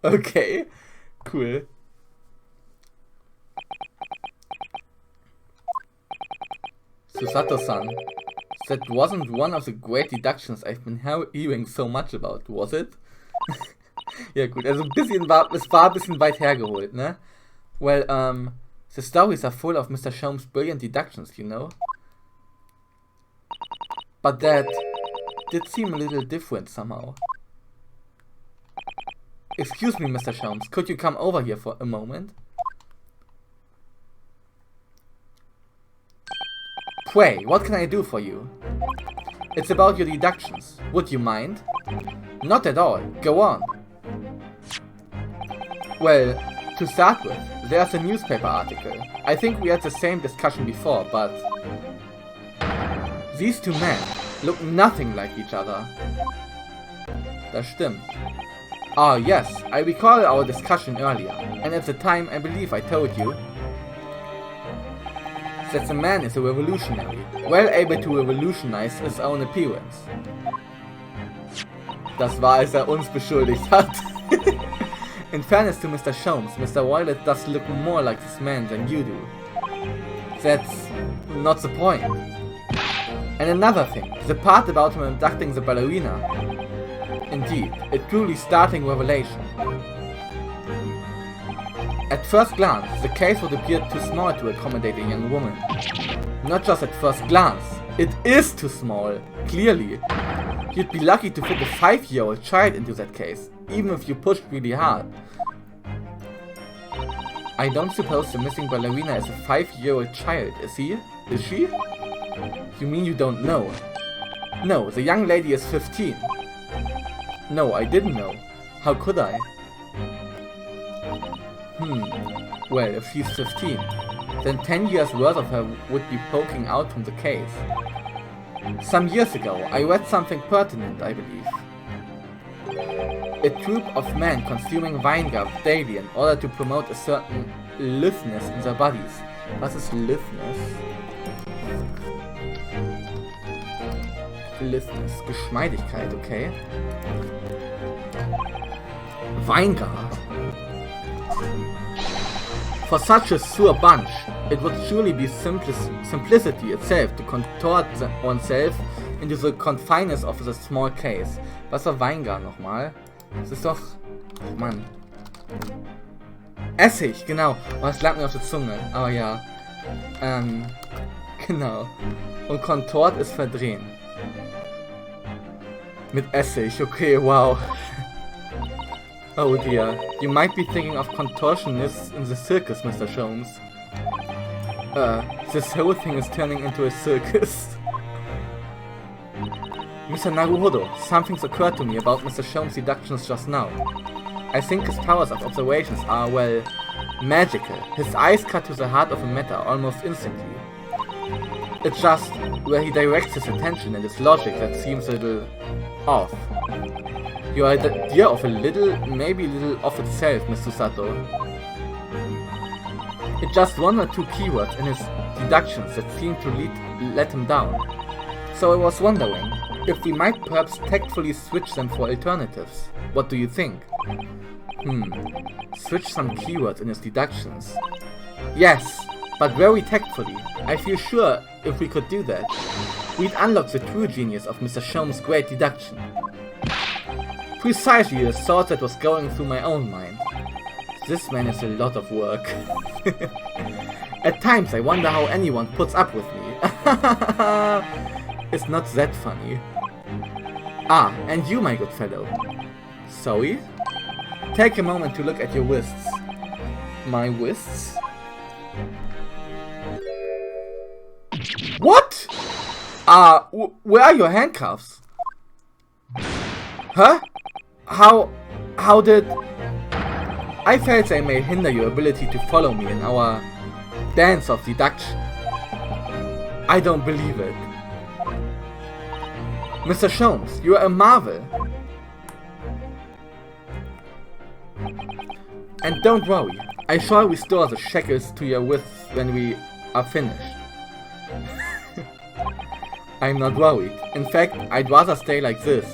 Okay, cool. Susato-san, that wasn't one of the great deductions I've been hearing so much about, was it? Ja gut, also es war ein bisschen weit hergeholt, ne? Well, the stories are full of Mr. Sholmes' brilliant deductions, you know? But that did seem a little different somehow. Excuse me, Mr. Sholmes, could you come over here for a moment? Pray, what can I do for you? It's about your deductions. Would you mind? Not at all. Go on. Well, to start with, there's a newspaper article. I think we had the same discussion before, but... These two men look nothing like each other. Das stimmt. Ah, yes, I recall our discussion earlier, and at the time I believe I told you that the man is a revolutionary, well able to revolutionize his own appearance. Das war, als uns beschuldigt hat. In fairness to Mr. Sholmes, Mr. Violet does look more like this man than you do. That's not the point. And another thing, the part about him abducting the ballerina. Indeed, a truly startling revelation. At first glance, the case would appear too small to accommodate a young woman. Not just at first glance, it is too small, clearly. You'd be lucky to fit a 5-year-old child into that case, even if you pushed really hard. I don't suppose the missing ballerina is a 5-year-old child, is he? Is she? You mean you don't know? No, the young lady is 15. No, I didn't know. How could I? Well, if she's 15, then 10 years worth of her would be poking out from the case. Some years ago, I read something pertinent, I believe. A troop of men consuming Weingart daily in order to promote a certain litheness in their bodies. Was ist litheness? Litheness, Geschmeidigkeit, okay. Weingart. For such a sour bunch, it would surely be simplicity itself to contort oneself into the confines of a small case. Was war Weingart nochmal? Das ist doch... Oh Mann. Essig, genau. Oh, das lag mir auf der Zunge. Aber ja. Genau. Und contort ist verdrehen. Mit Essig, okay, wow. Oh dear, you might be thinking of contortionists in the circus, Mr. Sholmes. This whole thing is turning into a circus. Mr. Naruhodo, something's occurred to me about Mr. Sholmes' deductions just now. I think his powers of observations are, well, magical. His eyes cut to the heart of a matter almost instantly. It's just where he directs his attention and his logic that seems a little off. Your idea of a little, maybe a little off itself, Mr. Sato. It's just one or two keywords in his deductions that seem to let him down. So I was wondering if we might perhaps tactfully switch them for alternatives. What do you think? Switch some keywords in his deductions. Yes, but very tactfully. I feel sure if we could do that, we'd unlock the true genius of Mr. Sholmes' great deduction. Precisely the thought that was going through my own mind. This man is a lot of work. At times I wonder how anyone puts up with me. It's not that funny. Ah, and you, my good fellow. Sorry? Take a moment to look at your wrists. My wrists? What? Where are your handcuffs? Huh? How did... I felt they may hinder your ability to follow me in our dance of deduction. I don't believe it. Mr. Sholmes, you are a marvel. And don't worry, I shall restore the shackles to your wrists when we are finished. I'm not worried. In fact, I'd rather stay like this.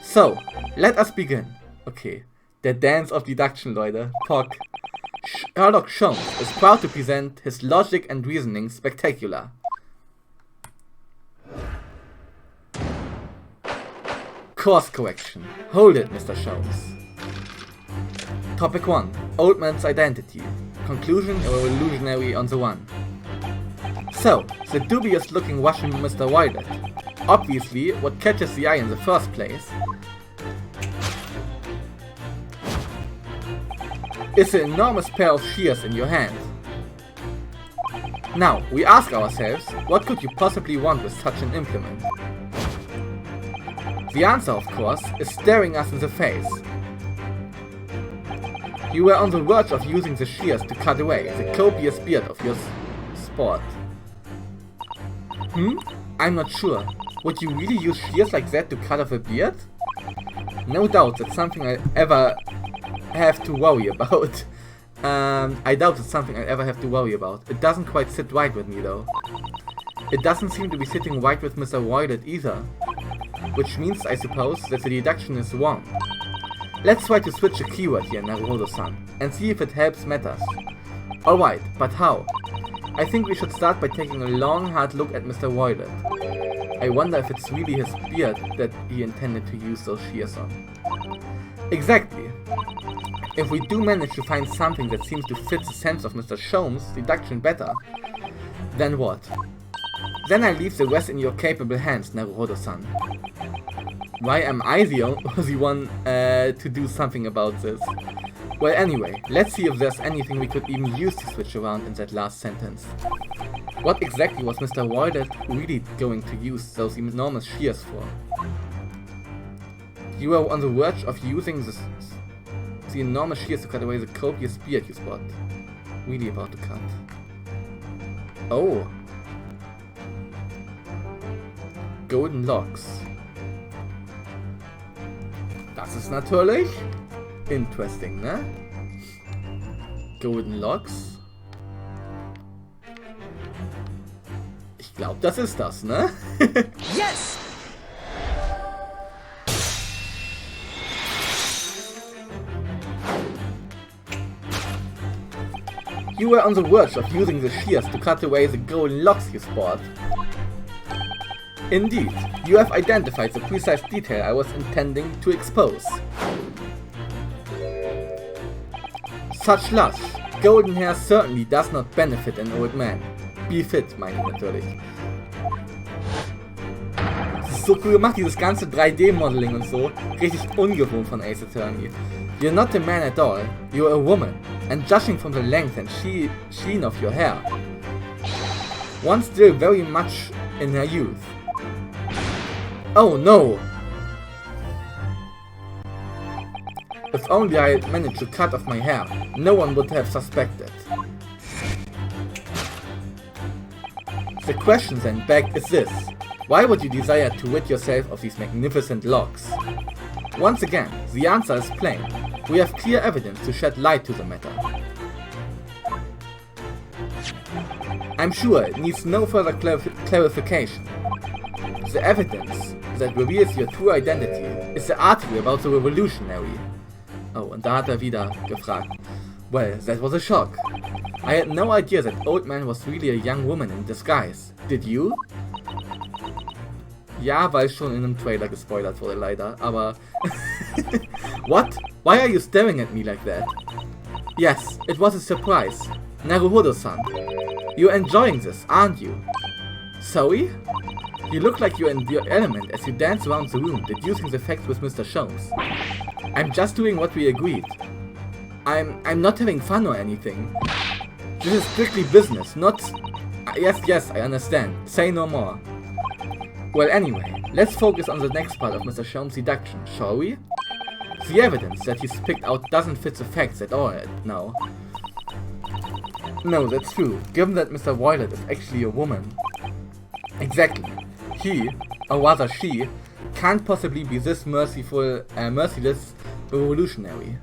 So, let us begin. Okay. Der Dance of Deduction, Leute. Pock. Sherlock Holmes is proud to present his logic and reasoning spectacular. Course correction. Hold it, Mr. Holmes. Topic 1. Old man's identity. Conclusion, a revolutionary on the one. So, the dubious-looking Russian Mr. Violet. Obviously, what catches the eye in the first place is an enormous pair of shears in your hand. Now, we ask ourselves, what could you possibly want with such an implement? The answer, of course, is staring us in the face. You were on the verge of using the shears to cut away the copious beard of your sport. I'm not sure. Would you really use shears like that to cut off a beard? No doubt that's something I ever have to worry about. I doubt it's something I ever have to worry about. It doesn't quite sit right with me though. It doesn't seem to be sitting right with Mr. Violet either. Which means, I suppose, that the deduction is wrong. Let's try to switch a keyword here, Naruhodo-san, and see if it helps matters. Alright, but how? I think we should start by taking a long, hard look at Mr. Violet. I wonder if it's really his beard that he intended to use those shears on. Exactly. If we do manage to find something that seems to fit the sense of Mr. Holmes' deduction better, then what? Then I leave the rest in your capable hands, Naruhodo-san. Why am I the one to do something about this? Well, anyway, let's see if there's anything we could even use to switch around in that last sentence. What exactly was Mr. Violet really going to use those enormous shears for? You were on the verge of using the enormous shears to cut away the copious beard you spot. Really about to cut. Oh. Golden locks. Das ist natürlich interesting, ne? Golden locks. Ich glaube, das ist das, ne? Yes! You were on the verge of using the shears to cut away the golden locks you sport. Indeed, you have identified the precise detail I was intending to expose. Such lush, golden hair certainly does not benefit an old man. Befit, meine ich natürlich. Das ist so cool gemacht, dieses ganze 3D-Modeling und so. Richtig ungewohnt von Ace Attorney. You're not a man at all, you're a woman. And judging from the length and sheen of your hair, one still very much in her youth. Oh no! If only I had managed to cut off my hair, no one would have suspected. The question then begged is this: why would you desire to rid yourself of these magnificent locks? Once again, the answer is plain. We have clear evidence to shed light to the matter. I'm sure it needs no further clarification. The evidence that reveals your true identity is the article about the revolutionary. Oh, und da hat wieder gefragt. Well, that was a shock. I had no idea that old man was really a young woman in disguise. Did you? Ja, weil schon in einem Trailer gespoilert wurde, leider, aber... What? Why are you staring at me like that? Yes, it was a surprise. Naruhodo-san, you're enjoying this, aren't you? Sorry? You look like you're in your element as you dance around the room, deducing the facts with Mr. Holmes. I'm just doing what we agreed. I'm not having fun or anything. This is strictly business, not... Yes, I understand. Say no more. Well, anyway, let's focus on the next part of Mr. Holmes' deduction, shall we? The evidence that he's picked out doesn't fit the facts at all now. No, that's true, given that Mr. Violet is actually a woman. Exactly. He, or rather she, can't possibly be this merciless revolutionary.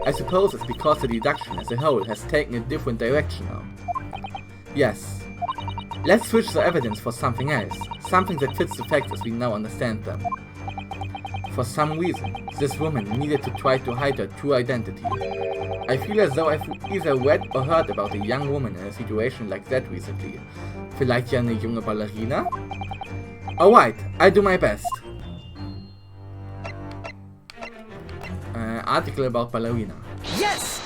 I suppose it's because the deduction as a whole has taken a different direction now. Yes. Let's switch the evidence for something else, something that fits the facts as we now understand them. For some reason, this woman needed to try to hide her true identity. I feel as though I've either read or heard about a young woman in a situation like that recently. Vielleicht ja eine junge Ballerina? Alright, I'll do my best. Article about ballerina. Yes!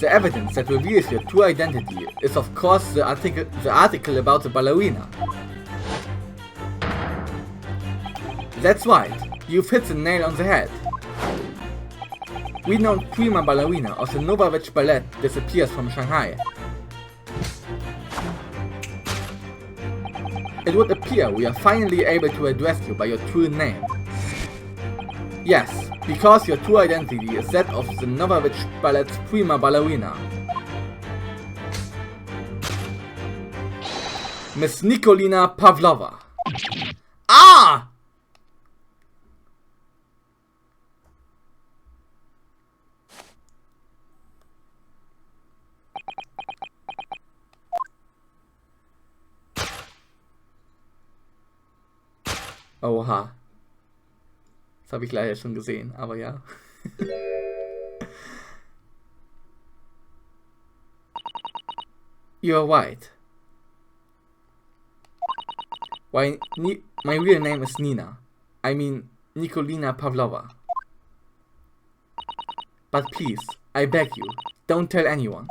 The evidence that reveals your true identity is of course the article about the ballerina. That's right, you've hit the nail on the head. Renowned prima ballerina of the Novovich Ballet disappears from Shanghai. It would appear we are finally able to address you by your true name. Yes, because your true identity is that of the Novovich Ballet's prima ballerina. Miss Nikolina Pavlova. Ah! Oha. Das habe ich leider schon gesehen, aber ja. You're right. Why, my real name is Nina. I mean, Nikolina Pavlova. But please, I beg you, don't tell anyone.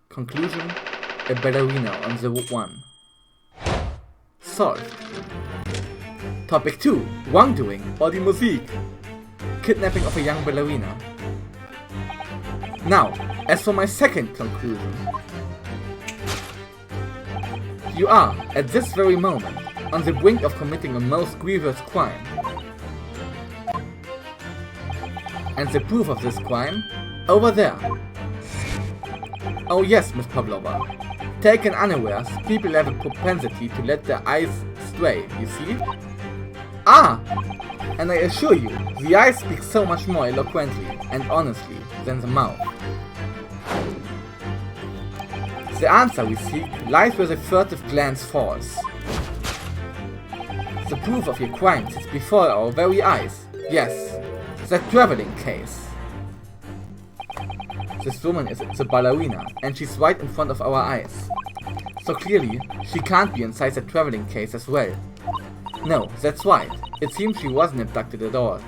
Conclusion, a ballerina on the one. Solved. Topic 2. Wrongdoing or die Musik. Kidnapping of a young ballerina. Now, as for my second conclusion. You are, at this very moment, on the brink of committing a most grievous crime. And the proof of this crime? Over there. Oh yes, Miss Pavlova. Taken unawares, people have a propensity to let their eyes stray, you see? Ah! And I assure you, the eyes speak so much more eloquently and honestly than the mouth. The answer we seek lies where the furtive glance falls. The proof of your crimes is before our very eyes. Yes, the traveling case. This woman is a ballerina, and she's right in front of our eyes. So clearly, she can't be inside the traveling case as well. No, that's right. It seems she wasn't abducted at all.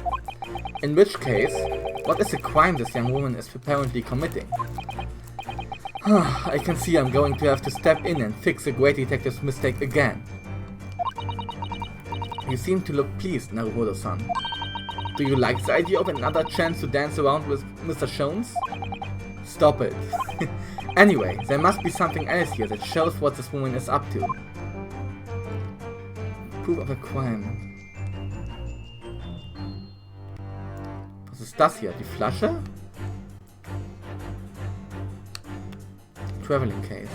In which case, what is the crime this young woman is apparently committing? I can see I'm going to have to step in and fix the great detective's mistake again. You seem to look pleased, Naruhodo-san. Do you like the idea of another chance to dance around with Mr. Shones? Stop it. Anyway, there must be something else here that shows what this woman is up to. Proof of a crime. Was ist das hier? Die Flasche? Traveling case.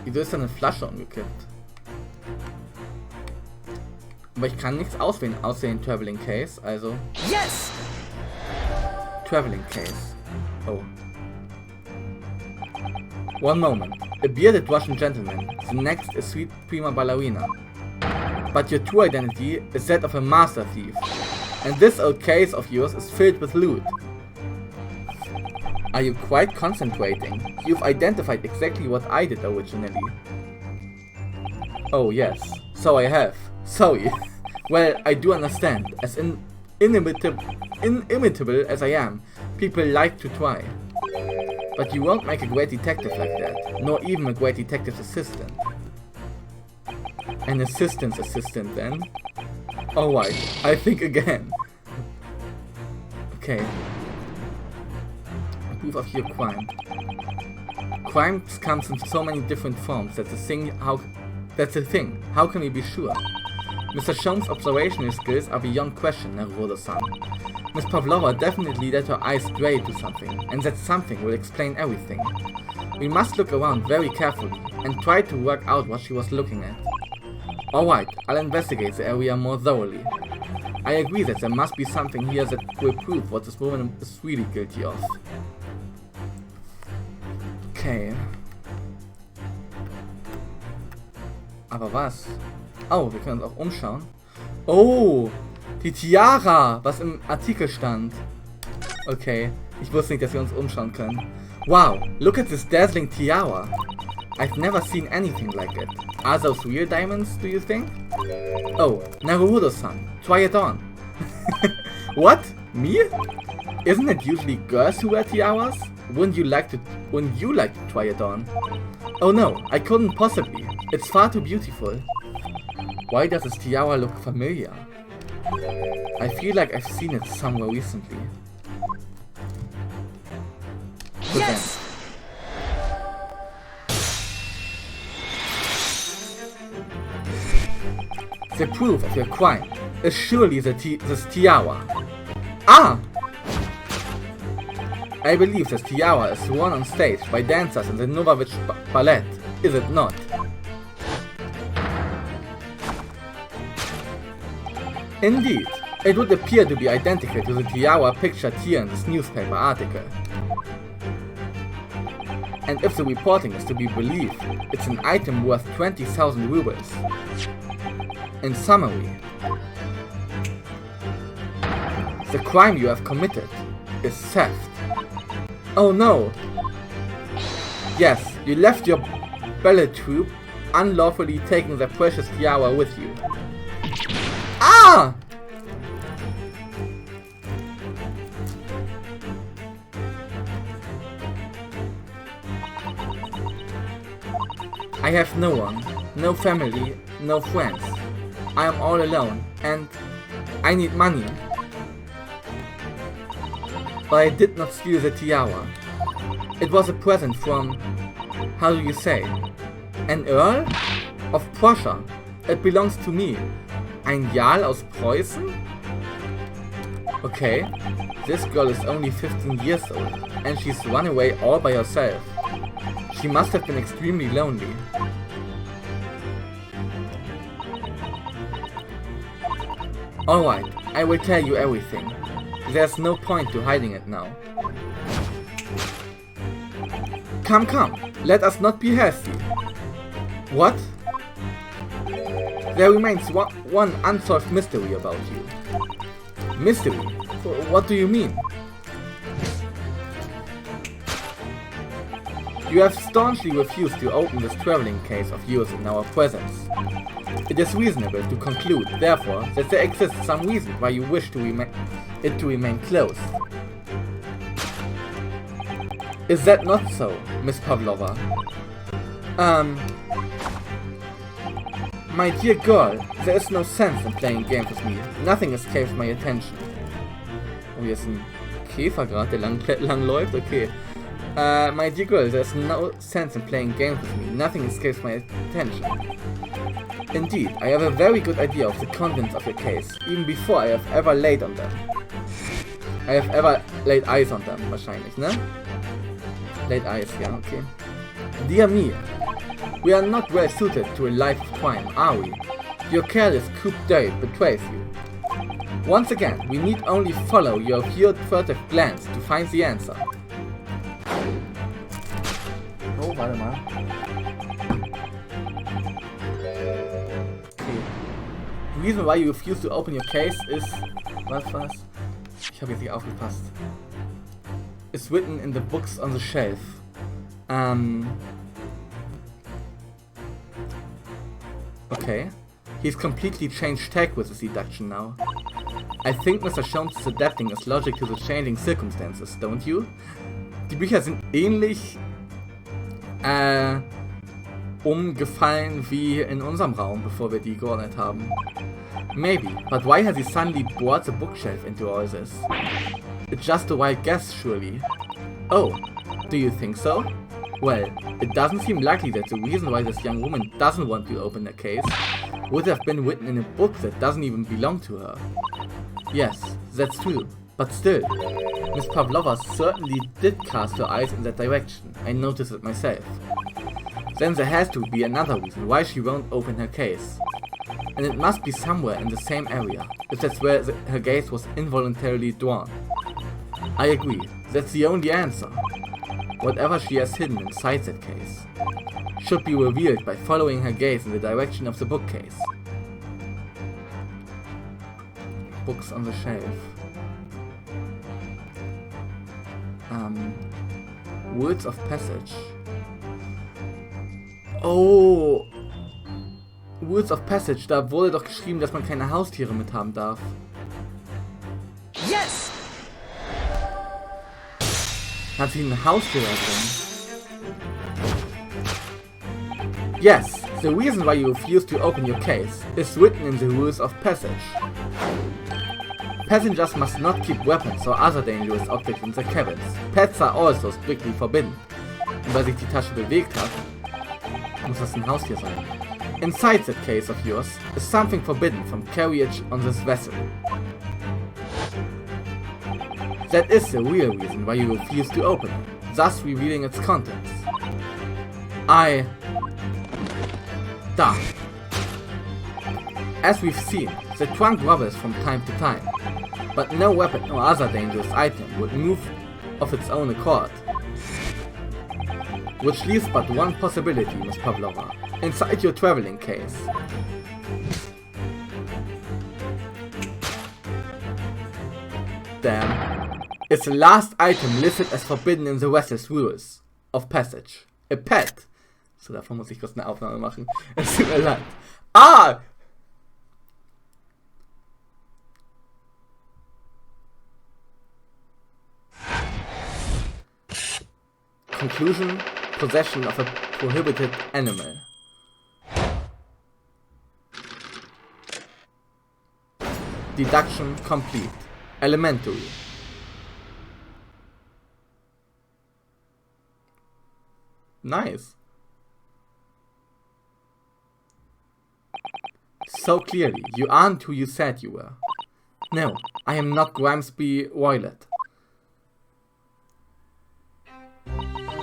Wieso ist da eine Flasche umgekippt? Aber ich kann nichts auswählen außer den Traveling Case, also... Yes! Traveling Case. Oh. One moment. A bearded Russian gentleman. The next a sweet prima ballerina. But your true identity is that of a master thief. And this old case of yours is filled with loot. Are you quite concentrating? You've identified exactly what I did originally. Oh yes, so I have. Sorry. Well, I do understand. As inimitable as I am, people like to try. But you won't make a great detective like that, nor even a great detective's assistant. An assistant's assistant then? Alright, I think again. Okay. Proof of your crime. Crimes comes in so many different forms. That's the thing. How can we be sure? Mr. Shone's observational skills are beyond question, Naruhodo-san. Miss Pavlova definitely let her eyes stray to something, and that something will explain everything. We must look around very carefully, and try to work out what she was looking at. Alright, I'll investigate the area more thoroughly. I agree that there must be something here that will prove what this woman is really guilty of. Okay. Aber was? Oh, wir können uns auch umschauen. Oh, die Tiara, was im Artikel stand. Okay, ich wusste nicht, dass wir uns umschauen können. Wow, look at this dazzling tiara. I've never seen anything like it. Are those real diamonds, do you think? Oh, Naruto-san, try it on. What? Me? Isn't it usually girls who wear tiaras? Wouldn't you like to try it on? Oh no, I couldn't possibly. It's far too beautiful. Why does this tiara look familiar? I feel like I've seen it somewhere recently. Yes! The proof of your crime is surely this tiara. Ah! I believe this tiara is worn on stage by dancers in the Novavich Ballet, is it not? Indeed, it would appear to be identical to the tiara pictured here in this newspaper article. And if the reporting is to be believed, it's an item worth 20,000 rubles. In summary, the crime you have committed is theft. Oh no! Yes, you left your ballet troupe, unlawfully taking the precious tiara with you. Ah! I have no one, no family, no friends. I am all alone, and I need money. But I did not steal the tiara. It was a present from, how do you say, an Earl of Prussia. It belongs to me. Ein Jarl aus Preußen? Okay, this girl is only 15 years old, and she's run away all by herself. She must have been extremely lonely. Alright, I will tell you everything. There's no point to hiding it now. Come, come, let us not be hasty. What? There remains one unsolved mystery about you. Mystery? What do you mean? You have staunchly refused to open this traveling case of yours in our presence. It is reasonable to conclude, therefore, that there exists some reason why you wish to remain closed. Is that not so, Miss Pavlova? My dear girl, there is no sense in playing games with me. Nothing escapes my attention. Oh, hier ist ein Käfer gerade, der lang läuft, okay. My dear girl, there's no sense in playing games with me. Nothing escapes my attention. Indeed, I have a very good idea of the contents of your case, even before I have ever laid on them. I have ever laid eyes on them, wahrscheinlich, ne? Laid eyes, yeah, okay. Dear me, we are not well suited to a life of crime, are we? Your careless coup d'oeil betrays you. Once again, we need only follow your furtive glance to find the answer. Oh, warte mal. Okay. The reason why you refuse to open your case is... Was? Ich habe jetzt nicht aufgepasst. It's written in the books on the shelf. Okay. He's completely changed tack with his deduction now. I think Mr. Sholmes' adapting his logic to the changing circumstances, don't you? Die Bücher sind ähnlich umgefallen wie in unserem Raum, bevor wir die geordnet haben. Maybe, but why has he suddenly brought the bookshelf into all this? It's just a wild guess, surely. Oh, do you think so? Well, it doesn't seem likely that the reason why this young woman doesn't want to open the case would have been written in a book that doesn't even belong to her. Yes, that's true, but still, Miss Pavlova certainly did cast her eyes in that direction. I noticed it myself. Then there has to be another reason why she won't open her case. and it must be somewhere in the same area, if that's where her gaze was involuntarily drawn. I agree, that's the only answer. Whatever she has hidden inside that case should be revealed by following her gaze in the direction of the bookcase. Books on the shelf. Words of passage. Oh! Words of passage, da wurde doch geschrieben, dass man keine Haustiere mit haben darf. Yes! Hat sie ein Haustier da drin? Yes, the reason why you refuse to open your case is written in the rules of passage. Passengers must not keep weapons or other dangerous objects in their cabins. Pets are also strictly forbidden. Und weil sich die Tasche bewegt hat, muss das ein Haustier sein. Inside that case of yours is something forbidden from carriage on this vessel. That is the real reason why you refuse to open it, thus revealing its contents. Da. As we've seen, the trunk wobbles from time to time, but no weapon or other dangerous item would move of its own accord. Which leaves but one possibility, Miss Pavlova, inside your traveling case. Damn. It's the last item listed as forbidden in the vessel's rules of passage. A pet. So, davon muss ich kurz eine Aufnahme machen. Es tut mir leid. Ah! Conclusion, possession of a prohibited animal. Deduction complete. Elementary. Nice. So clearly, you aren't who you said you were. No, I am not Grimsby Violet.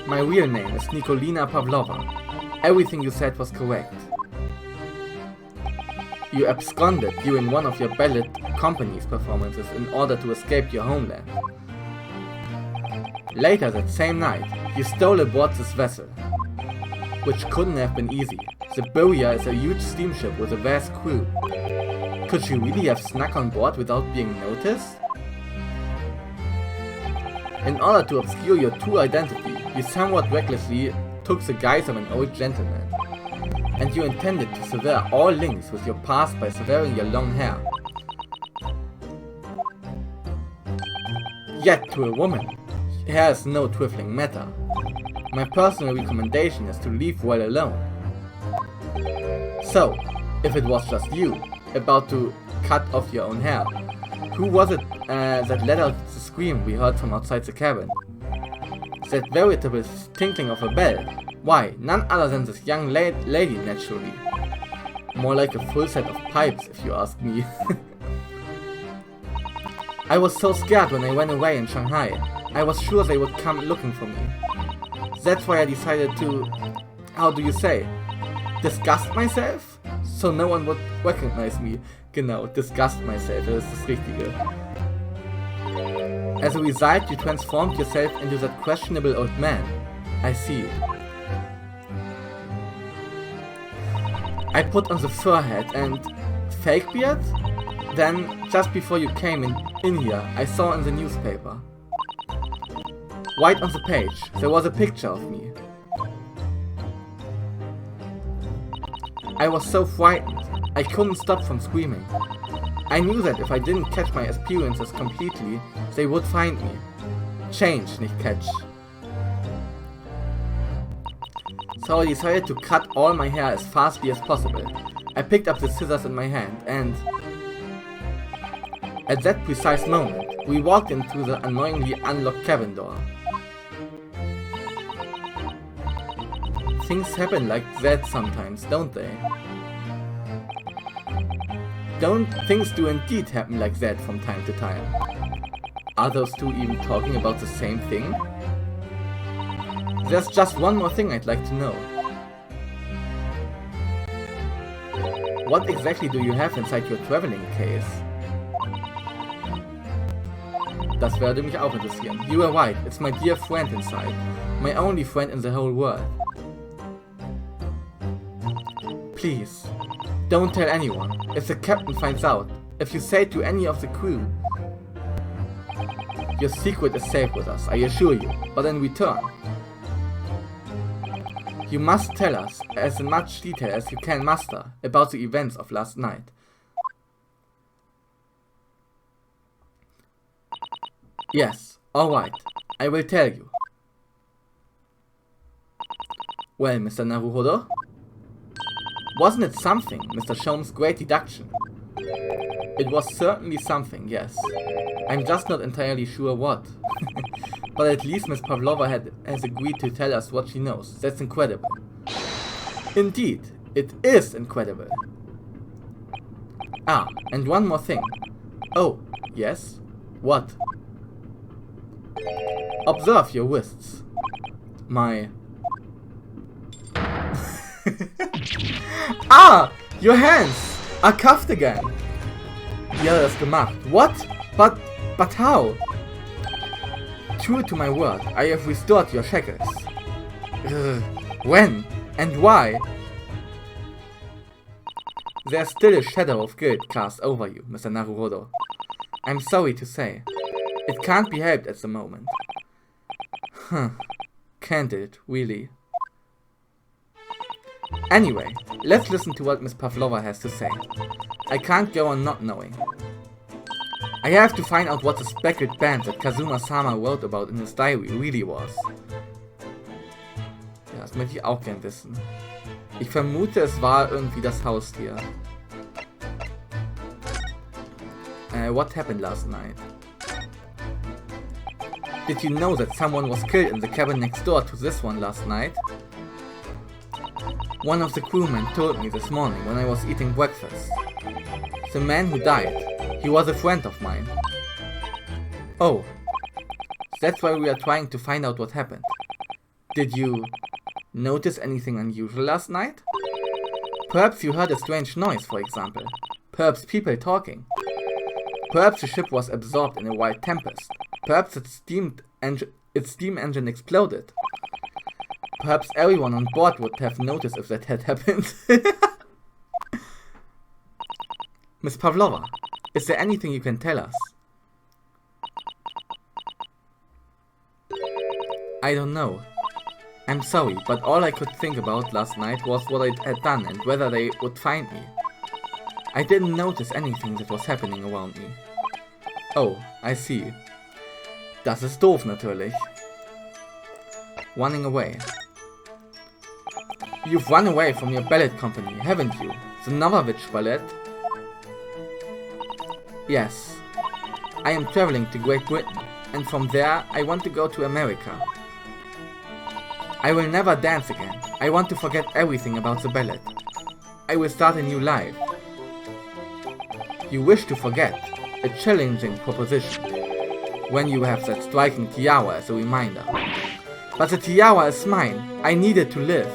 My real name is Nikolina Pavlova. Everything you said was correct. You absconded during one of your ballet company's performances in order to escape your homeland. Later that same night, you stole aboard this vessel. Which couldn't have been easy. The Boia is a huge steamship with a vast crew. Could you really have snuck on board without being noticed? In order to obscure your true identity, you somewhat recklessly took the guise of an old gentleman. And you intended to sever all links with your past by severing your long hair. Yet to a woman, hair is no trifling matter. My personal recommendation is to leave well alone. So, if it was just you, about to cut off your own hair, who was it that let out the scream we heard from outside the cabin? That veritable tinkling of a bell? Why, none other than this young lady, naturally. More like a full set of pipes, if you ask me. I was so scared when I went away in Shanghai. I was sure they would come looking for me. That's why I decided to, how do you say, disgust myself? So no one would recognize me. Genau, disgust myself, das ist das Richtige. As a result, you transformed yourself into that questionable old man. I see. I put on the fur hat and fake beard? Then, just before you came in here, I saw in the newspaper. Right on the page, there was a picture of me. I was so frightened, I couldn't stop from screaming. I knew that if I didn't catch my appearances completely, they would find me. Change, nicht catch. So I decided to cut all my hair as fastly as possible. I picked up the scissors in my hand and... At that precise moment, we walked in through the annoyingly unlocked cabin door. Things happen like that sometimes, don't they? Don't things do indeed happen like that from time to time? Are those two even talking about the same thing? There's just one more thing I'd like to know. What exactly do you have inside your traveling case? Das würde mich auch interessieren. You are right, it's my dear friend inside. My only friend in the whole world. Please, don't tell anyone. If the captain finds out, if you say to any of the crew, your secret is safe with us, I assure you. But in return, you must tell us, as in much detail as you can muster, about the events of last night. Yes, alright, I will tell you. Well, Mr. Naruhodo? Wasn't it something, Mr. Sholmes' great deduction? It was certainly something, yes. I'm just not entirely sure what. But at least Miss Pavlova has agreed to tell us what she knows. That's incredible. Indeed, it is incredible. Ah, and one more thing. Oh, yes? What? Observe your wrists. My... Ah! Your hands are cuffed again. Ja, das gemacht. What? But how? True to my word, I have restored your shackles. When? And why? There's still a shadow of guilt cast over you, Mr. Naruhodo. I'm sorry to say. It can't be helped at the moment. Huh. Can't it, really? Anyway, let's listen to what Miss Pavlova has to say. I can't go on not knowing. I have to find out what the speckled band that Kazuma-sama wrote about in his diary really was. Ja, das möchte ich auch gern wissen. Ich vermute, es war irgendwie das Haustier. What happened last night? Did you know that someone was killed in the cabin next door to this one last night? One of the crewmen told me this morning when I was eating breakfast. The man who died, he was a friend of mine. Oh, that's why we are trying to find out what happened. Did you notice anything unusual last night? Perhaps you heard a strange noise, for example. Perhaps people talking. Perhaps the ship was absorbed in a wild tempest. Perhaps its steam engine exploded. Perhaps everyone on board would have noticed if that had happened. Miss Pavlova, is there anything you can tell us? I don't know. I'm sorry, but all I could think about last night was what I had done and whether they would find me. I didn't notice anything that was happening around me. Oh, I see. Das ist doof natürlich. Running away. You've run away from your ballet company, haven't you? The Novovich Ballet? Yes. I am traveling to Great Britain, and from there I want to go to America. I will never dance again. I want to forget everything about the ballet. I will start a new life. You wish to forget? A challenging proposition. When you have that striking tiara as a reminder. But the tiara is mine. I need it to live.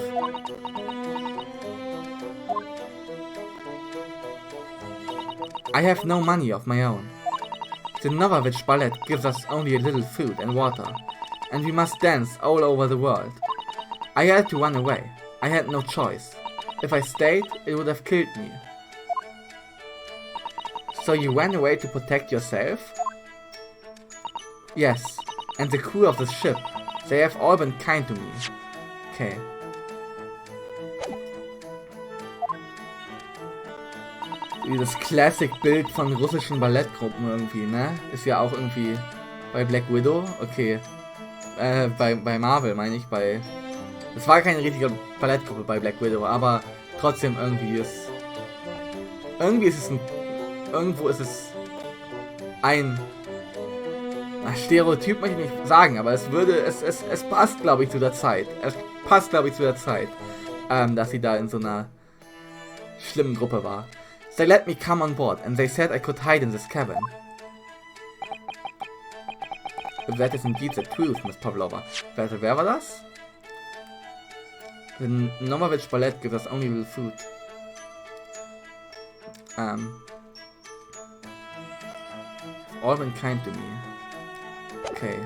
I have no money of my own. The Novovich Ballet gives us only a little food and water, and we must dance all over the world. I had to run away. I had no choice. If I stayed, it would have killed me. So you ran away to protect yourself? Yes, and the crew of the ship. They have all been kind to me. Okay. Dieses Classic-Bild von russischen Ballettgruppen irgendwie, ne? Ist ja auch irgendwie bei Black Widow. Okay. Bei Marvel meine ich, bei... Es war keine richtige Ballettgruppe bei Black Widow, aber trotzdem irgendwie ist... Irgendwie ist es ein... Irgendwo ist es ein... Stereotyp möchte ich nicht sagen, aber es würde... Es passt, glaube ich, zu der Zeit. Es passt, glaube ich, zu der Zeit, dass sie da in so einer schlimmen Gruppe war. They let me come on board, and they said I could hide in this cabin. If that is indeed the truth, Miss Pavlova. Wer war das? The Novovich Ballet gives us only little food. All been kind to me. Okay.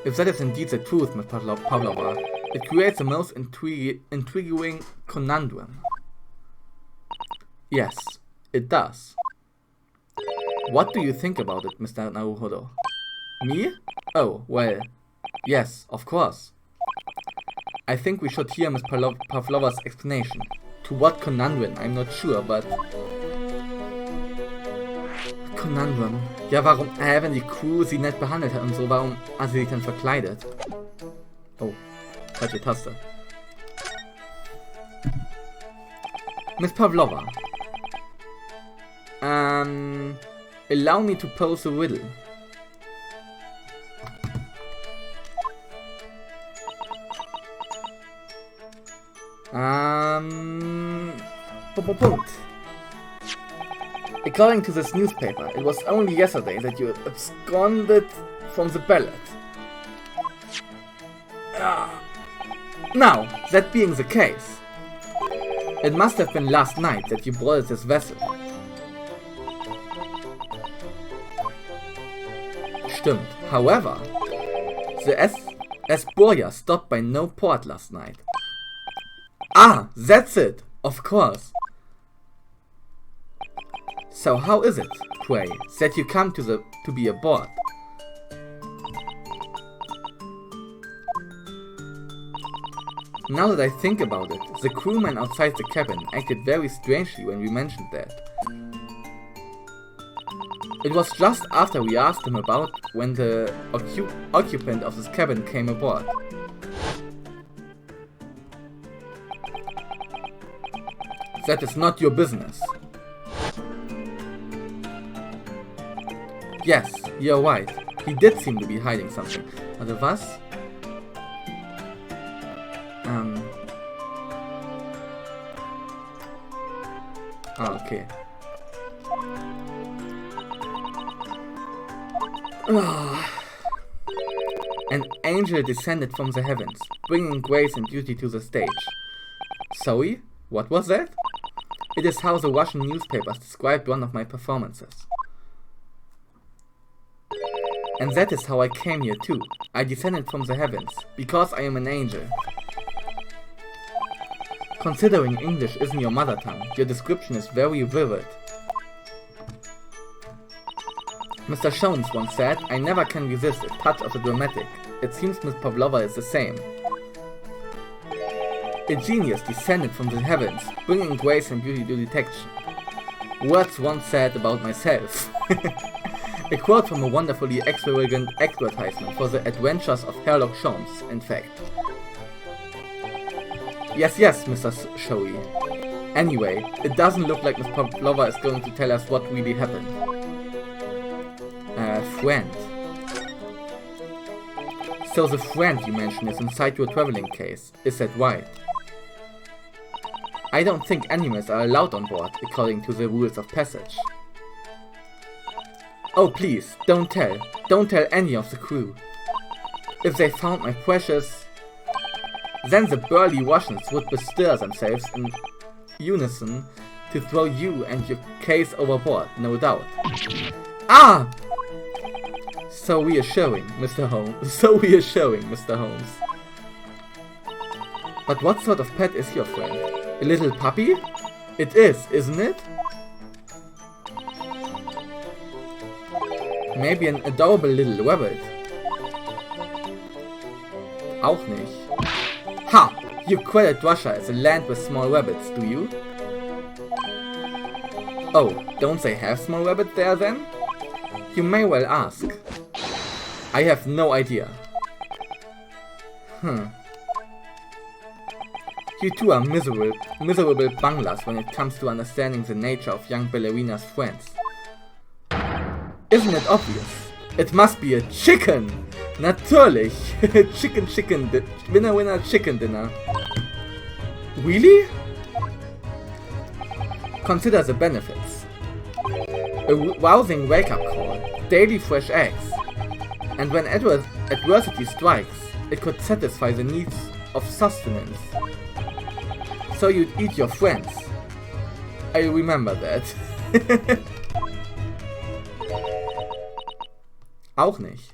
If that is indeed the truth, Miss Pavlova, it creates the most intriguing conundrum. Yes, it does. What do you think about it, Mr. Naruhodo? Me? Oh, well, yes, of course. I think we should hear Miss Pavlova's explanation. To what conundrum, I'm not sure, but... Conundrum. Ja, warum, wenn die Crew sie nett behandelt hat und so, warum hat sie sich dann verkleidet? Oh, falsche Taste. Miss Pavlova. Allow me to pose a riddle. Punkt. According to this newspaper, it was only yesterday that you absconded from the ballot. Now, that being the case, it must have been last night that you boarded this vessel. Stimmt. However, the Esboria stopped by no port last night. Ah, that's it, of course. So how is it, pray, that you come to be aboard? Now that I think about it, the crewman outside the cabin acted very strangely when we mentioned that. It was just after we asked him about when the occupant of this cabin came aboard. That is not your business. Yes, you're right. He did seem to be hiding something. Also was? Okay. An angel descended from the heavens, bringing grace and beauty to the stage. Sorry? What was that? It is how the Russian newspapers described one of my performances. And that is how I came here too. I descended from the heavens, because I am an angel. Considering English isn't your mother tongue, your description is very vivid. Mr. Jones once said, I never can resist a touch of the dramatic. It seems Miss Pavlova is the same. A genius descended from the heavens, bringing grace and beauty to detection. Words once said about myself. A quote from a wonderfully extravagant advertisement for the adventures of Sherlock Holmes, in fact. Yes, Mr. Shoei. Anyway, it doesn't look like Miss Pavlova is going to tell us what really happened. Friend. So the friend you mentioned is inside your traveling case, is that right? I don't think animals are allowed on board, according to the rules of passage. Oh please, don't tell any of the crew. If they found my precious... Then the burly Russians would bestir themselves in unison to throw you and your case overboard, no doubt. Ah! So reassuring, Mr. Holmes. So reassuring, Mr. Holmes. But what sort of pet is your friend? A little puppy? It is, isn't it? Maybe an adorable little rabbit. Auch nicht. Ha! You credit Russia as a land with small rabbits, do you? Oh, don't they have small rabbits there then? You may well ask. I have no idea. You two are miserable bunglers when it comes to understanding the nature of young ballerina's friends. Isn't it obvious? It must be a chicken! Natürlich! Chicken, winner, chicken dinner. Really? Consider the benefits. A rousing wake-up call, daily fresh eggs, and when adversity strikes, it could satisfy the needs of sustenance. So you'd eat your friends. I remember that. Auch nicht.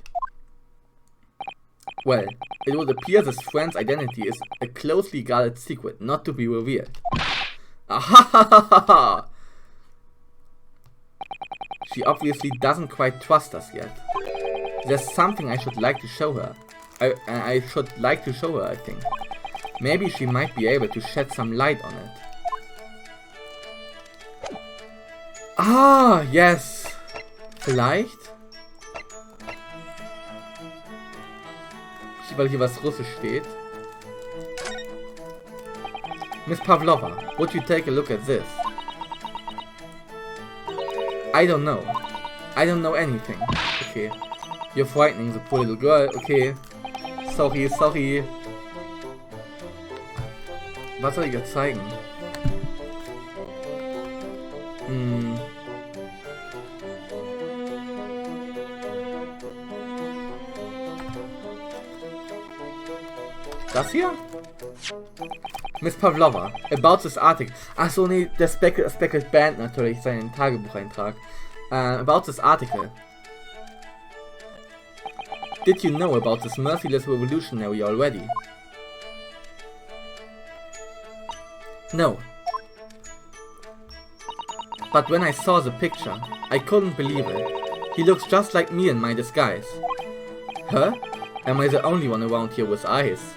Well, it would appear this friend's identity is a closely guarded secret, not to be revealed. Ahahaha! She obviously doesn't quite trust us yet. There's something I should like to show her. I think. Maybe she might be able to shed some light on it. Ah, yes. Vielleicht? Weil hier was Russisch steht. Miss Pavlova, would you take a look at this? I don't know. I don't know anything. Okay. You're frightening the poor little girl. Okay. Sorry, sorry. Was soll ich jetzt zeigen? Das hier? Miss Pavlova, about this article. Achso, nee, der Speckled Band natürlich, seinen Tagebucheintrag. About this article. Did you know about this merciless revolutionary already? No. But when I saw the picture, I couldn't believe it. He looks just like me in my disguise. Huh? Am I the only one around here with eyes?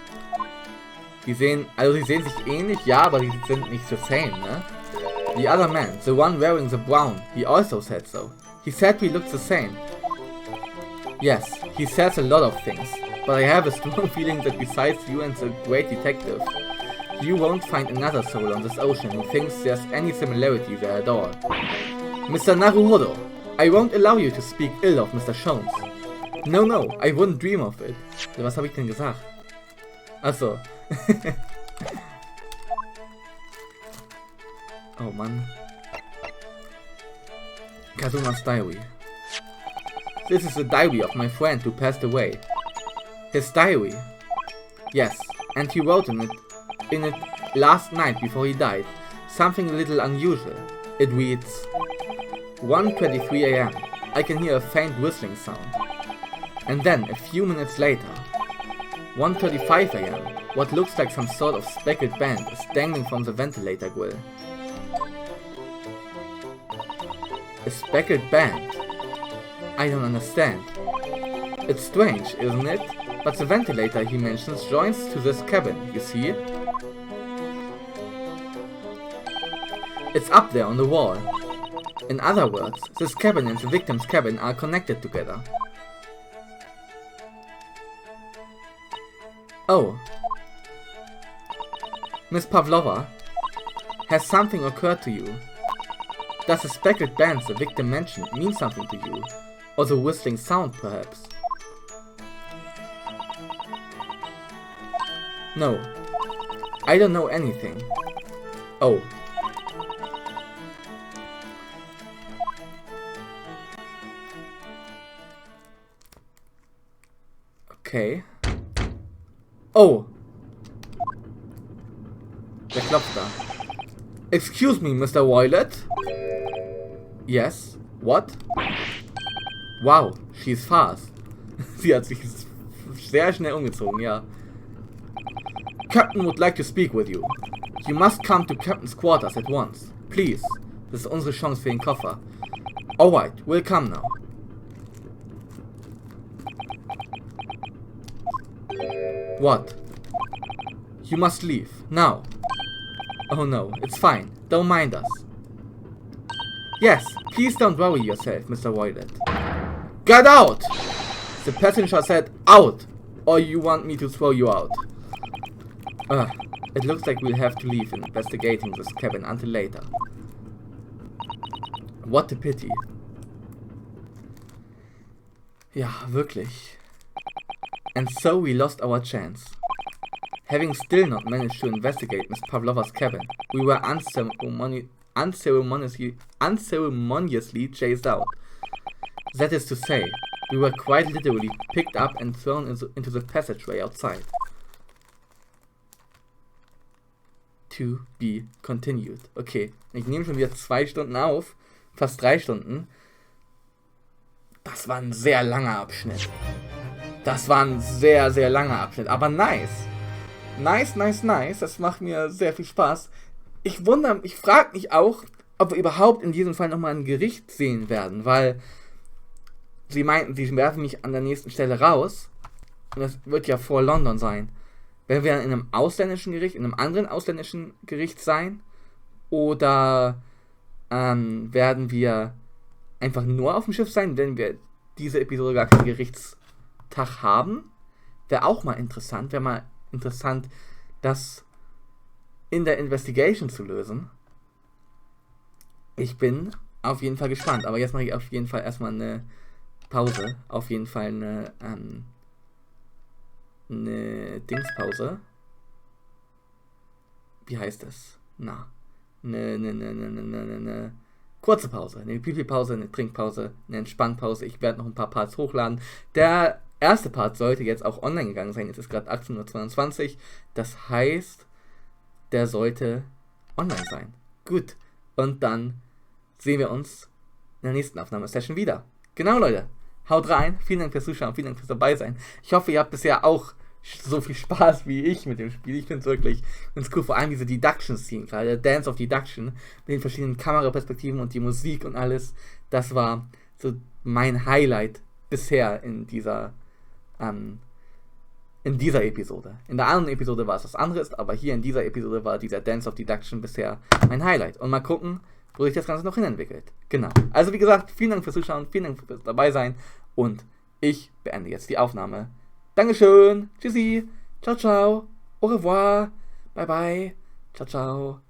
Sie sehen sich ähnlich, ja, aber die sind nicht the same, ne? The other man, the one wearing the brown, he also said so. He said we looked the same. Yes, he says a lot of things, but I have a strong feeling that besides you and the great detective, you won't find another soul on this ocean who thinks there's any similarity there at all. Mr. Naruhodo, I won't allow you to speak ill of Mr. Sholmes. No, I wouldn't dream of it. Was habe ich denn gesagt? Achso. Oh Mann. Kazuma's diary. This is the diary of my friend who passed away. His diary. Yes, and he wrote in it last night before he died. Something a little unusual. It reads, 1:23 AM. I can hear a faint whistling sound. And then, a few minutes later, 1:35 AM, what looks like some sort of speckled band is dangling from the ventilator grill. A speckled band? I don't understand. It's strange, isn't it? But the ventilator he mentions joins to this cabin, you see? It's up there on the wall. In other words, this cabin and the victim's cabin are connected together. Oh. Miss Pavlova, has something occurred to you? Does the speckled band the victim mentioned mean something to you? Or the whistling sound, perhaps? No. I don't know anything. Oh. Okay. Oh! Der klopft da. Excuse me, Mr. Violet? Yes? What? Wow, she's fast. Sie hat sich sehr schnell umgezogen, ja. Captain would like to speak with you. You must come to Captain's quarters at once. Please. Das ist unsere Chance für den Koffer. Alright, we'll come now. What? You must leave. Now. Oh no, it's fine. Don't mind us. Yes, please don't worry yourself, Mr. Violet. Get out! The passenger said out! Or you want me to throw you out? It looks like we'll have to leave investigating this cabin until later. What a pity. Ja, wirklich. And so we lost our chance. Having still not managed to investigate Miss Pavlova's cabin, we were unceremoniously chased out. That is to say, we were quite literally picked up and thrown into the passageway outside. To be continued. Okay, ich nehme schon wieder 2 Stunden auf. fast 3 Stunden. Das war ein sehr langer Abschnitt. Das war ein sehr, sehr langer Abschnitt, aber nice. Nice. Das macht mir sehr viel Spaß. Ich frage mich auch, ob wir überhaupt in diesem Fall nochmal ein Gericht sehen werden, weil sie meinten, sie werfen mich an der nächsten Stelle raus. Und das wird ja vor London sein. Werden wir in einem ausländischen Gericht, in einem anderen ausländischen Gericht sein? Oder werden wir einfach nur auf dem Schiff sein, wenn wir diese Episode gar keinen Gerichtstag haben? Wäre auch mal interessant. Wäre mal interessant, das in der Investigation zu lösen. Ich bin auf jeden Fall gespannt. Aber jetzt mache ich auf jeden Fall erstmal eine Pause. Auf jeden Fall eine Dingspause. Wie heißt das? Eine kurze Pause, eine Pipi-Pause, eine Trinkpause, eine Entspannpause. Ich werde noch ein paar Parts hochladen. Der erste Part sollte jetzt auch online gegangen sein. Jetzt ist gerade 18:22 Uhr. Das heißt, der sollte online sein. Gut. Und dann sehen wir uns in der nächsten Aufnahmesession wieder. Genau, Leute. Haut rein. Vielen Dank fürs Zuschauen. Vielen Dank fürs dabei sein. Ich hoffe, ihr habt bisher auch so viel Spaß wie ich mit dem Spiel. Ich finde es wirklich ganz cool. Vor allem diese Deduction-Szenen, gerade der Dance of Deduction, mit den verschiedenen Kameraperspektiven und die Musik und alles. Das war so mein Highlight bisher in dieser Episode. In der anderen Episode war es was anderes, aber hier in dieser Episode war dieser Dance of Deduction bisher mein Highlight. Und mal gucken, wo sich das Ganze noch hinentwickelt. Genau. Also wie gesagt, vielen Dank fürs Zuschauen, vielen Dank fürs dabei sein und ich beende jetzt die Aufnahme. Dankeschön, tschüssi, ciao, ciao, au revoir, bye bye, ciao, ciao.